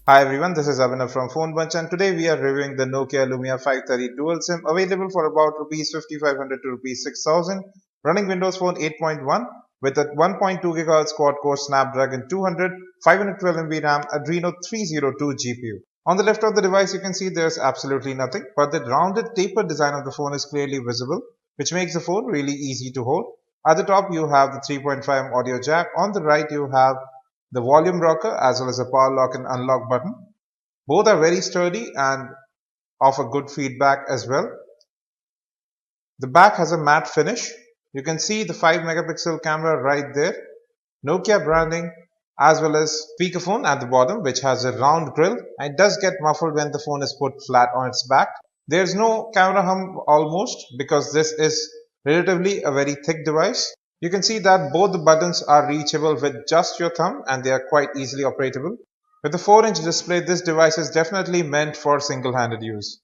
Hi everyone, this is Abhinav from Phone Bunch and today we are reviewing the Nokia Lumia 530 Dual SIM available for about Rs 5500 to Rs 6000, running Windows Phone 8.1 with a 1.2 GHz quad-core Snapdragon 200, 512 MB RAM, Adreno 302 GPU. On the left of the device you can see there's absolutely nothing, but the rounded tapered design of the phone is clearly visible, which makes the phone really easy to hold. At the top you have the 3.5mm audio jack, on the right you have the volume rocker as well as a power lock and unlock button. Both are very sturdy and offer good feedback as well. The back has a matte finish. You can see the 5 megapixel camera right there, Nokia branding as well as speakerphone at the bottom which has a round grill and it does get muffled when the phone is put flat on its back. There's no camera hum almost because this is relatively a very thick device. You can see that both the buttons are reachable with just your thumb and they are quite easily operatable. With a 4-inch display, this device is definitely meant for single-handed use.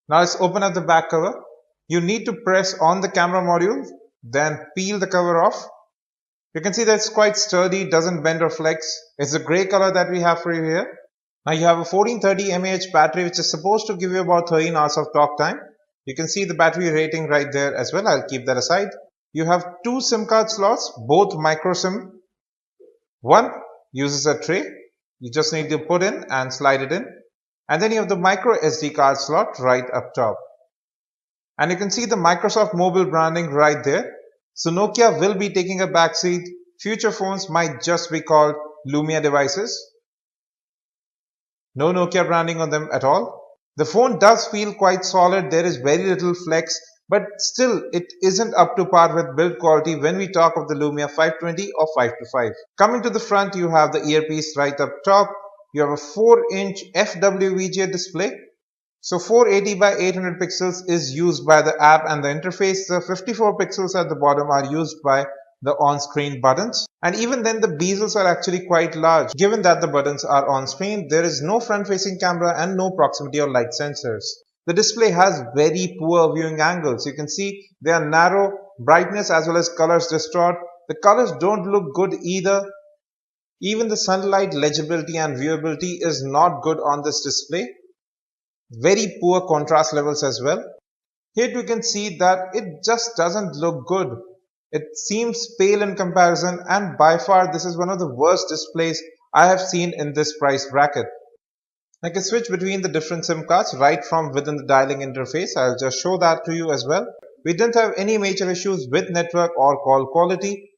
Now let's open up the back cover. You need to press on the camera module, then peel the cover off. You can see that it's quite sturdy, doesn't bend or flex. It's the grey color that we have for you here. Now you have a 1430 mAh battery which is supposed to give you about 13 hours of talk time. You can see the battery rating right there as well. I'll keep that aside. You have two SIM card slots, both micro SIM. One uses a tray. You just need to put in and slide it in. And then you have the micro SD card slot right up top. And you can see the Microsoft Mobile branding right there. So Nokia will be taking a backseat. Future phones might just be called Lumia devices. No Nokia branding on them at all. The phone does feel quite solid. There is very little flex. But still, it isn't up to par with build quality when we talk of the Lumia 520 or 525. Coming to the front, you have the earpiece right up top. You have a 4-inch FWVGA display. So 480 by 800 pixels is used by the app and the interface. The 54 pixels at the bottom are used by the on-screen buttons. And even then the bezels are actually quite large. Given that the buttons are on screen, there is no front-facing camera and no proximity or light sensors. The display has very poor viewing angles. You can see they are narrow, brightness as well as colors distort. The colors don't look good either. Even the sunlight legibility and viewability is not good on this display. Very poor contrast levels as well. Here you can see that it just doesn't look good. It seems pale in comparison and by far this is one of the worst displays I have seen in this price bracket. I can switch between the different SIM cards right from within the dialing interface. I'll just show that to you as well. We didn't have any major issues with network or call quality.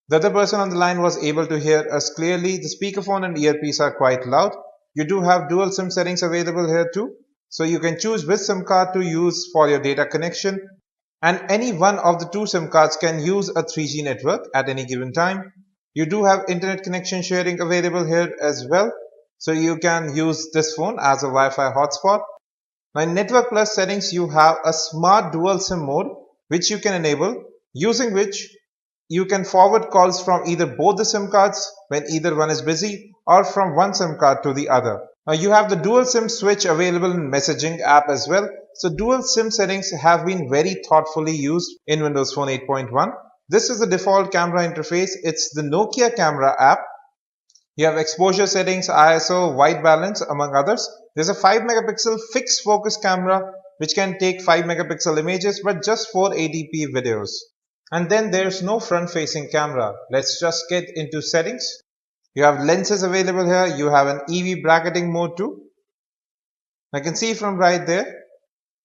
The other person on the line was able to hear us clearly. The speakerphone and earpiece are quite loud. You do have dual SIM settings available here too. So you can choose which SIM card to use for your data connection. And any one of the two SIM cards can use a 3G network at any given time. You do have internet connection sharing available here as well. So you can use this phone as a Wi-Fi hotspot. Now in Network Plus settings, you have a smart dual SIM mode which you can enable, using which you can forward calls from either both the SIM cards when either one is busy or from one SIM card to the other. Now you have the dual SIM switch available in messaging app as well. So dual SIM settings have been very thoughtfully used in Windows Phone 8.1. This is the default camera interface. It's the Nokia camera app. You have exposure settings, ISO, white balance among others. There's a 5 megapixel fixed focus camera which can take 5 megapixel images but just 480p videos. And then there's no front facing camera. Let's just get into settings. You have lenses available here. You have an EV bracketing mode too. I can see from right there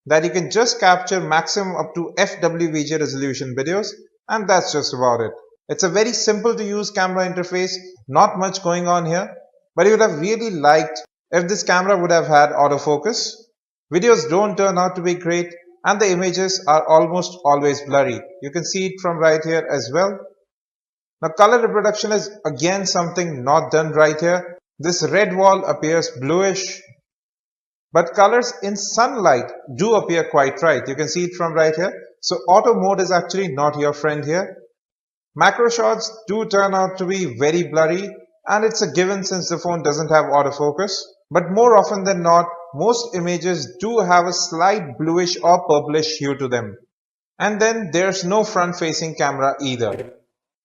that you can just capture maximum up to FWVGA resolution videos and that's just about it. It's a very simple to use camera interface, not much going on here, but you would have really liked if this camera would have had autofocus. Videos don't turn out to be great and the images are almost always blurry. You can see it from right here as well. Now color reproduction is again something not done right here. This red wall appears bluish, but colors in sunlight do appear quite right. You can see it from right here. So auto mode is actually not your friend here. Macro shots do turn out to be very blurry and it's a given since the phone doesn't have autofocus. But more often than not, most images do have a slight bluish or purplish hue to them. And then there's no front-facing camera either.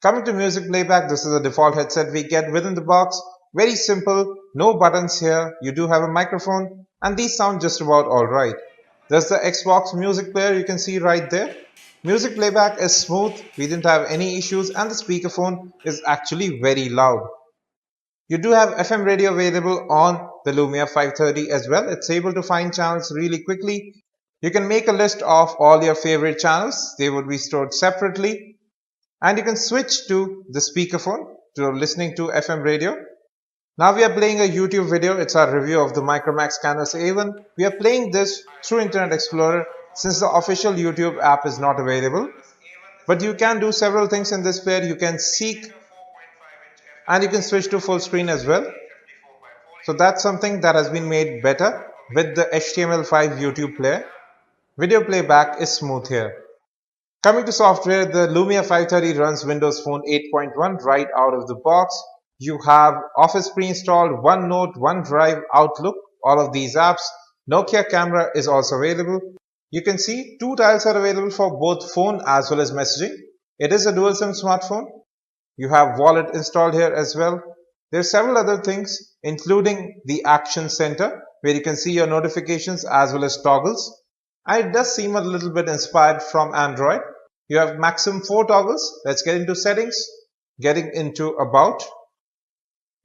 Coming to music playback, this is a default headset we get within the box. Very simple, no buttons here, you do have a microphone and these sound just about alright. There's the Xbox music player you can see right there. Music playback is smooth, we didn't have any issues and the speakerphone is actually very loud. You do have FM radio available on the Lumia 530 as well. It's able to find channels really quickly. You can make a list of all your favorite channels. They would be stored separately. And you can switch to the speakerphone to listening to FM radio. Now we are playing a YouTube video. It's our review of the Micromax Canvas A1. We are playing this through Internet Explorer since the official YouTube app is not available. But you can do several things in this player. You can seek and you can switch to full screen as well. So that's something that has been made better with the HTML5 YouTube player. Video playback is smooth here. Coming to software, the Lumia 530 runs Windows Phone 8.1 right out of the box. You have Office pre-installed, OneNote, OneDrive, Outlook, all of these apps. Nokia camera is also available. You can see two tiles are available for both phone as well as messaging. It is a dual SIM smartphone. You have wallet installed here as well. There are several other things including the action center where you can see your notifications as well as toggles. And it does seem a little bit inspired from Android. You have maximum 4 toggles. Let's get into settings. Getting into about.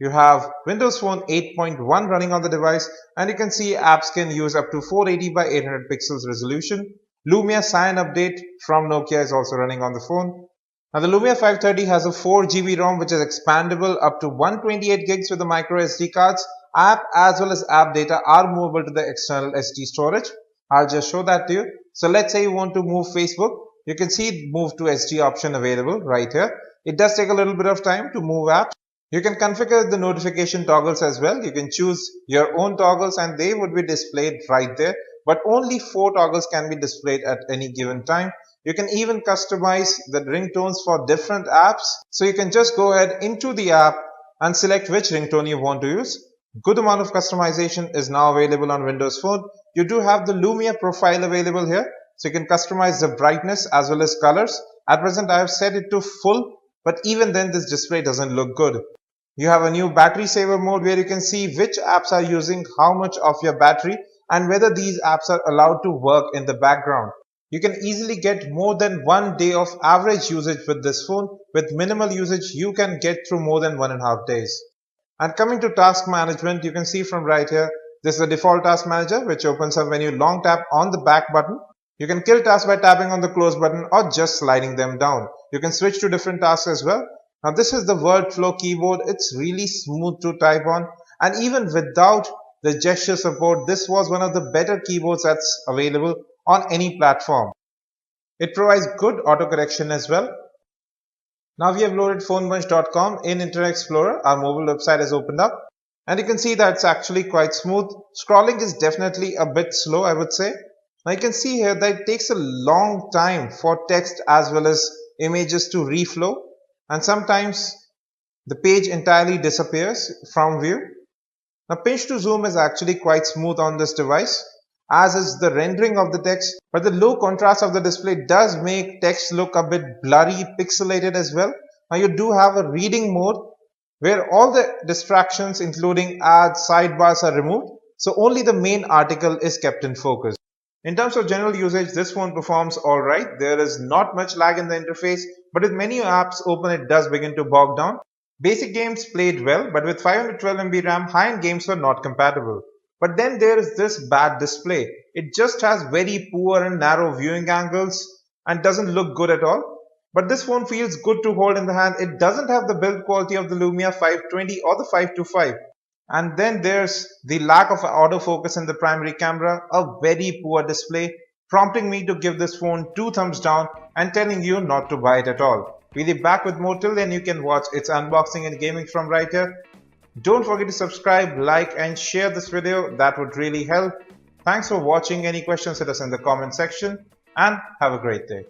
You have Windows Phone 8.1 running on the device and you can see apps can use up to 480 by 800 pixels resolution. Lumia Cyan update from Nokia is also running on the phone. Now the Lumia 530 has a 4 GB ROM which is expandable up to 128 gigs with the micro SD cards. App as well as app data are movable to the external SD storage. I'll just show that to you. So let's say you want to move Facebook. You can see move to SD option available right here. It does take a little bit of time to move apps. You can configure the notification toggles as well. You can choose your own toggles and they would be displayed right there. But only 4 toggles can be displayed at any given time. You can even customize the ringtones for different apps. So you can just go ahead into the app and select which ringtone you want to use. Good amount of customization is now available on Windows Phone. You do have the Lumia profile available here. So you can customize the brightness as well as colors. At present I have set it to full, but even then this display doesn't look good. You have a new battery saver mode where you can see which apps are using how much of your battery and whether these apps are allowed to work in the background. You can easily get more than 1 day of average usage with this phone. With minimal usage, you can get through more than 1.5 days. And coming to task management, you can see from right here, this is the default task manager, which opens up when you long tap on the back button. You can kill tasks by tapping on the close button or just sliding them down. You can switch to different tasks as well. Now this is the word flow keyboard. It's really smooth to type on. And even without the gesture support, this was one of the better keyboards that's available on any platform. It provides good autocorrection as well. Now we have loaded phonebunch.com in Internet Explorer. Our mobile website has opened up and you can see that it's actually quite smooth. Scrolling is definitely a bit slow, I would say. Now you can see here that it takes a long time for text as well as images to reflow and sometimes the page entirely disappears from view. Now pinch to zoom is actually quite smooth on this device, as is the rendering of the text, but the low contrast of the display does make text look a bit blurry, pixelated as well. Now you do have a reading mode where all the distractions including ads, sidebars are removed, so only the main article is kept in focus. In terms of general usage, this phone performs alright. There is not much lag in the interface, but with many apps open it does begin to bog down. Basic games played well, but with 512 MB RAM, high-end games were not compatible. But then there is this bad display. It just has very poor and narrow viewing angles and doesn't look good at all. But this phone feels good to hold in the hand. It doesn't have the build quality of the Lumia 520 or the 525. And then there's the lack of autofocus in the primary camera, a very poor display, prompting me to give this phone 2 thumbs down and telling you not to buy it at all. We'll be back with more. Till then you can watch its unboxing and gaming from right here. Don't forget to subscribe, like and share this video. That would really help. Thanks for watching. Any questions, hit us in the comment section and have a great day.